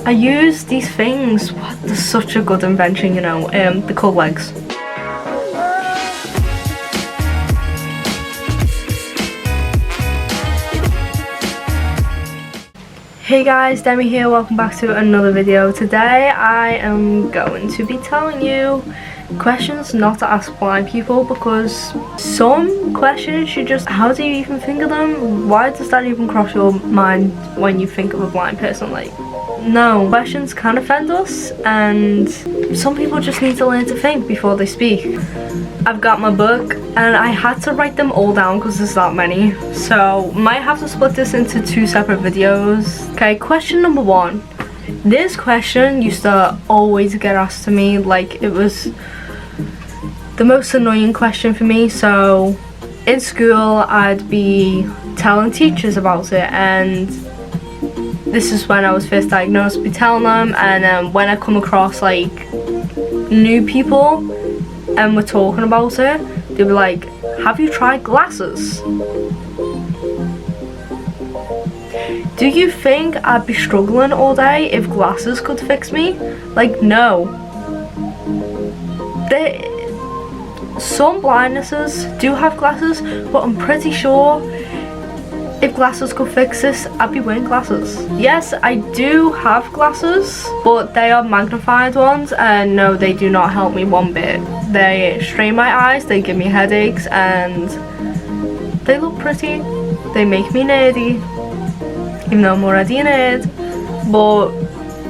I use these things. What? They're such a good invention, you know. They're called legs. Hey guys, Demi here, welcome back to another video. Today I am going to be telling you questions not to ask blind people, because some questions you just, how do you even think of them? Why does that even cross your mind when you think of a blind person? Like, no, questions can offend us, and some people just need to learn to think before they speak. I've got my book and I had to write them all down because there's that many, so might have to split this into two separate videos. Okay, question number one. This question used to always get asked to me, like it was the most annoying question for me. So in school I'd be telling teachers about it, and this is when I was first diagnosed, be telling them, and then when I come across like new people and we're talking about it, they'd be like, have you tried glasses? Do you think I'd be struggling all day if glasses could fix me? Like, no. Some blindnesses do have glasses, but I'm pretty sure if glasses could fix this, I'd be wearing glasses. Yes, I do have glasses, but they are magnified ones, and no, they do not help me one bit. They strain my eyes, they give me headaches, and they look pretty. They make me nerdy, even though I'm already a nerd, but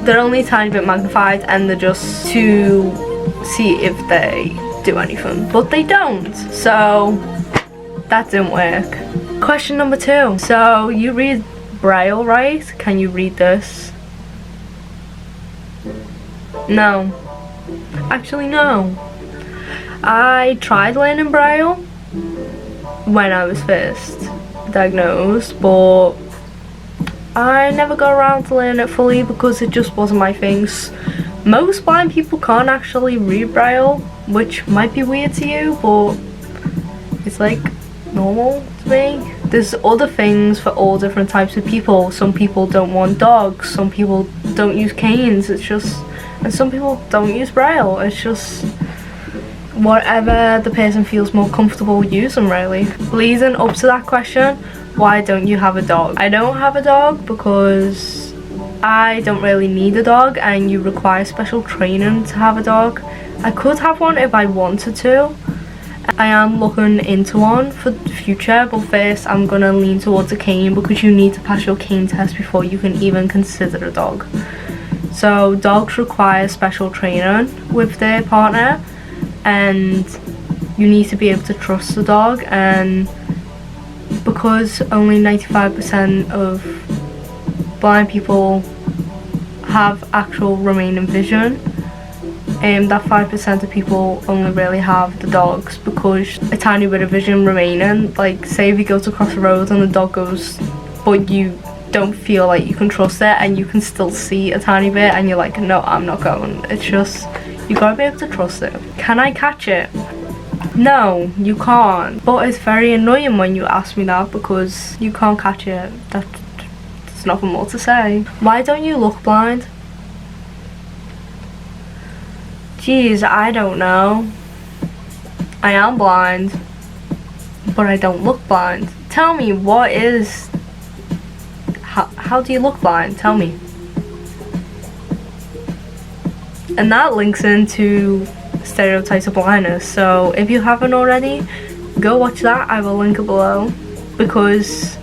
they're only a tiny bit magnified, and they're just to see if they do anything, but they don't, so that didn't work. Question number two. So you read Braille, right? Can you read this? No. Actually, no. I tried learning Braille when I was first diagnosed, but I never got around to learn it fully because it just wasn't my thing. Most blind people can't actually read Braille, which might be weird to you, but it's like normal to me. There's other things for all different types of people. Some people don't want dogs, some people don't use canes, it's just, and some people don't use Braille. It's just whatever the person feels more comfortable using, really. Leading up to that question, why don't you have a dog? I don't have a dog because I don't really need a dog, and you require special training to have a dog. I could have one if I wanted to. I am looking into one for the future, but first I'm gonna lean towards a cane because you need to pass your cane test before you can even consider a dog. So dogs require special training with their partner, and you need to be able to trust the dog, and because only 95% of blind people have actual remaining vision, that 5% of people only really have the dogs because a tiny bit of vision remaining. Like, say if you go to cross the road and the dog goes, but you don't feel like you can trust it, and you can still see a tiny bit, and you're like, no, I'm not going. It's just, you gotta be able to trust it. Can I catch it? No, you can't. But it's very annoying when you ask me that because you can't catch it. There's nothing more to say. Why don't you look blind? Jeez, I don't know. I am blind, but I don't look blind. Tell me, what is... How do you look blind? Tell me. And that links into stereotypes of blindness, so if you haven't already, go watch that. I will link it below, because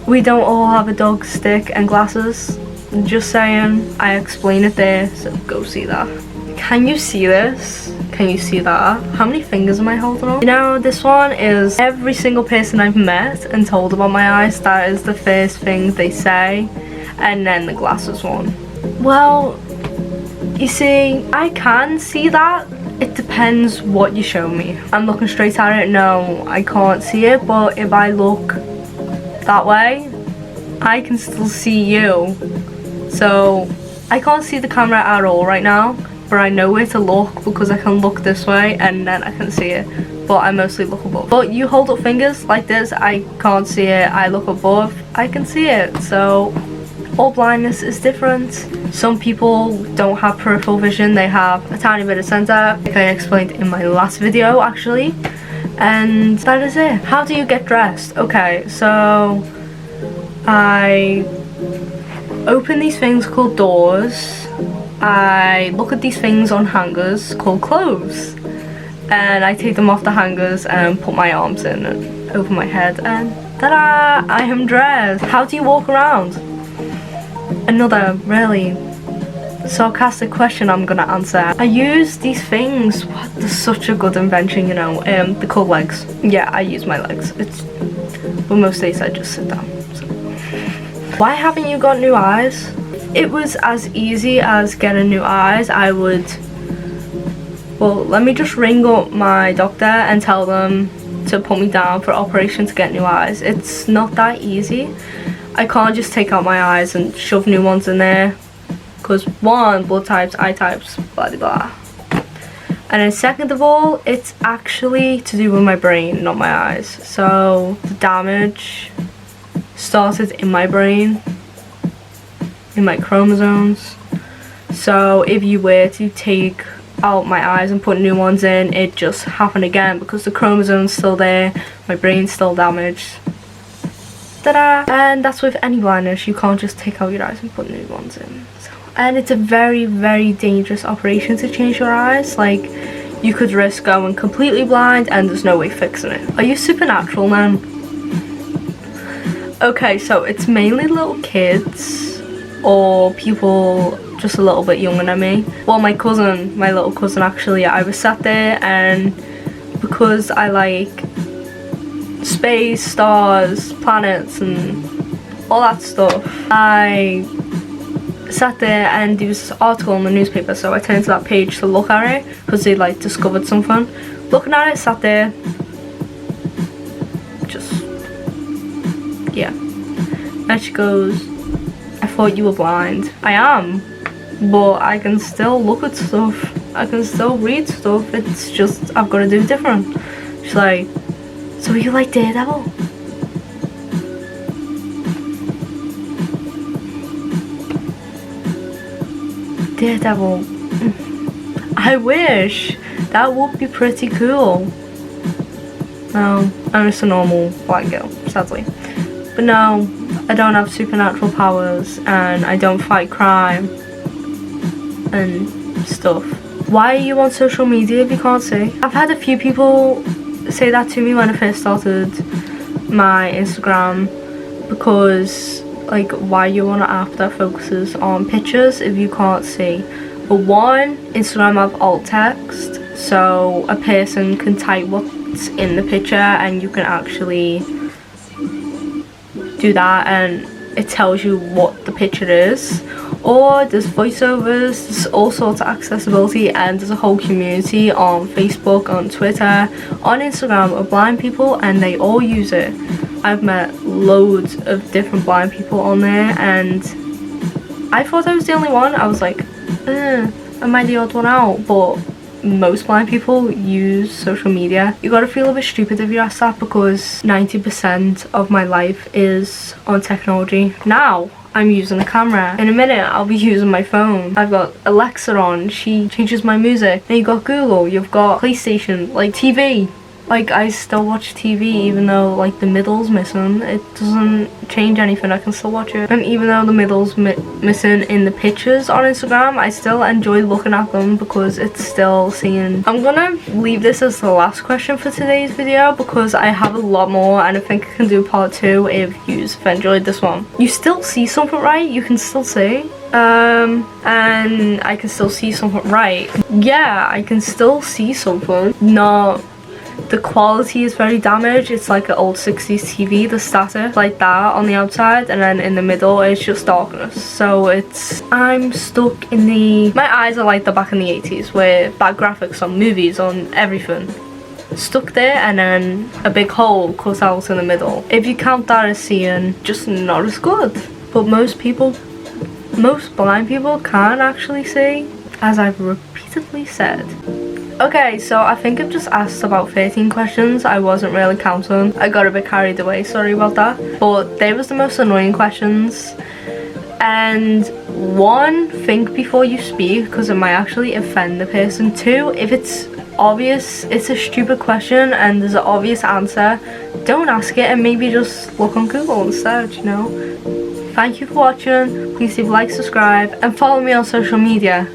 we don't all have a dog stick and glasses. Just saying, I explain it there, so go see that. Can you see this? Can you see that? How many fingers am I holding up? You know, this one is every single person I've met and told about my eyes, that is the first thing they say, and then the glasses one. Well, you see, I can see that. It depends what you show me. I'm looking straight at it, no, I can't see it, but if I look that way, I can still see you. So I can't see the camera at all right now, but I know where to look because I can look this way and then I can see it, but I mostly look above. But you hold up fingers like this, I can't see it. I look above, I can see it. So All blindness is different. Some people don't have peripheral vision, they have a tiny bit of center, like I explained in my last video actually. And that is it. How do you get dressed? Okay, so I open these things called doors. I look at these things on hangers called clothes. And I take them off the hangers and put my arms in and over my head, and ta-da! I am dressed. How do you walk around? Another really sarcastic question I'm gonna answer. I use these things. What? They're such a good invention, you know. They're called legs. Yeah, I use my legs. But most days I just sit down. So. Why haven't you got new eyes? It was as easy as getting new eyes. Well, let me just ring up my doctor and tell them to put me down for operation to get new eyes. It's not that easy. I can't just take out my eyes and shove new ones in there, because one, blood types, eye types, blah blah blah. And then second of all, it's actually to do with my brain, not my eyes. So the damage started in my brain, in my chromosomes. So if you were to take out my eyes and put new ones in, it just happened again because the chromosome's still there, my brain's still damaged. Ta-da! And that's with any blindness, you can't just take out your eyes and put new ones in. And it's a very, very dangerous operation to change your eyes. Like, you could risk going completely blind and there's no way fixing it. Are you supernatural, man? Okay, so it's mainly little kids or people just a little bit younger than me. Well, my little cousin actually, I was sat there, and because I like space, stars, planets and all that stuff, I sat there and there was this article in the newspaper, so I turned to that page to look at it because they like discovered something. Looking at it, sat there, just, yeah. And she goes, I thought you were blind. I am, but I can still look at stuff, I can still read stuff, it's just I've got to do it different. She's like, so are you like Daredevil? Daredevil. I wish. That would be pretty cool. No, I'm just a normal black girl, sadly. But no, I don't have supernatural powers and I don't fight crime and stuff. Why are you on social media if you can't see? I've had a few people say that to me when I first started my Instagram, because like, why you want an app that focuses on pictures if you can't see? For one, Instagram have alt text, so a person can type what's in the picture and you can actually do that and it tells you what the picture is. Or there's voiceovers, there's all sorts of accessibility, and there's a whole community on Facebook, on Twitter, on Instagram of blind people, and they all use it. I've met loads of different blind people on there and I thought I was the only one. I was like, am I the odd one out? But most blind people use social media. You gotta feel a bit stupid if you ask that, because 90% of my life is on technology. Now I'm using a camera. In a minute I'll be using my phone. I've got Alexa on, she changes my music. Then you've got Google, you've got PlayStation, like TV. Like, I still watch TV even though like the middle's missing. It doesn't change anything, I can still watch it. And even though the middle's missing in the pictures on Instagram, I still enjoy looking at them because it's still seeing. I'm gonna leave this as the last question for today's video because I have a lot more and I think I can do part 2 if you've enjoyed this one. You still see something, right? You can still see. And I can still see something, right? Yeah, I can still see something. Not, the quality is very damaged. It's like an old 60s TV, the static like that on the outside, and then in the middle it's just darkness. So it's, I'm stuck in the, my eyes are like the back in the 80s where bad graphics on movies, on everything. Stuck there, and then a big hole cut out in the middle. If you count that as seeing, just not as good. But most blind people can actually see, as I've repeatedly said. Okay, so I think I've just asked about 13 questions. I wasn't really counting. I got a bit carried away, sorry about that. But they was the most annoying questions. And one, think before you speak, because it might actually offend the person. Two, if it's obvious, it's a stupid question and there's an obvious answer, don't ask it and maybe just look on Google instead, you know. Thank you for watching. Please leave a like, subscribe, and follow me on social media.